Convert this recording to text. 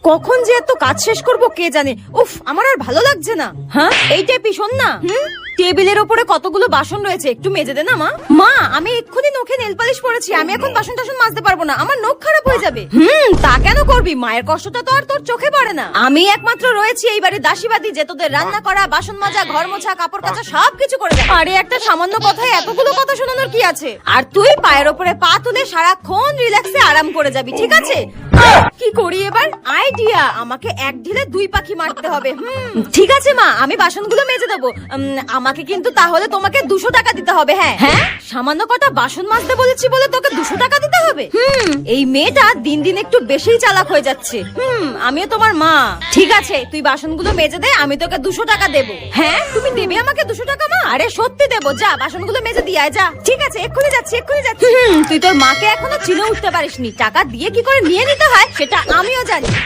কখন যে এত কাজ শেষ করব কে জানে। উফ, আমার আর ভালো লাগছে না। হ্যাঁ, এই টেপি শোন না, টেবিলের ওপরে কতগুলো বাসন রয়েছে, একটু মেজে দে না মা। মা, আমি এক্ষুনি নখে নেল পালিশ পরেছি, আমি এখন বাসন টাসন মাজতে পারবো না, আমার নখ খারাপ হয়ে যাবে। তা কেন করবি? মায়ের কষ্টটা তো আর তোর চোখে পড়ে না। আমি একমাত্র রয়েছি এই বাড়ির দাসীবাদী যে তোদের রান্না করা, বাসন মাজা, ঘর মোছা, কাপড় কাচা সবকিছু করে দেয়। আরে একটা সামান্য কথায় এতগুলো কথা শোনানোর কি আছে? আর তুই পায়ের ওপরে পা তুলে সারাক্ষণ রিল্যাক্সে আরাম করে যাবি, ঠিক আছে? কি করি এবার? আইডিয়া, আমাকে এক ঢিলে দুই পাখি মারতে হবে। ঠিক আছে মা, আমি বাসনগুলো মেজে দেবো। আমাকে কিন্তু তাহলে তোমাকে 200 টাকা দিতে হবে। হ্যাঁ হ্যাঁ, সামান্য কটা বাসন মাজতে বলেছি বলে তোকে 200 টাকা দিতে হবে? এই মেয়েটা দিন দিন একটু বেশিই চালাক হয়ে যাচ্ছে। আমিও তোমার মা। ঠিক আছে, তুই বাসনগুলো মেজে দে, আমি তোকে 200 টাকা দেবো। হ্যাঁ, তুমি দেবে আমাকে 200 টাকা মা? আরে সত্যি দেবো, যা বাসনগুলো মেজে দিয়ে আয়, যা। ঠিক আছে, এক্ষুনি যাচ্ছি, এক্ষুনি যাচ্ছি। তুই তোর মাকে এখনো চিনে উঠতে পারিসনি, টাকা দিয়ে কি করে নিয়ে নিতে হয় সেটা আমিও জানি।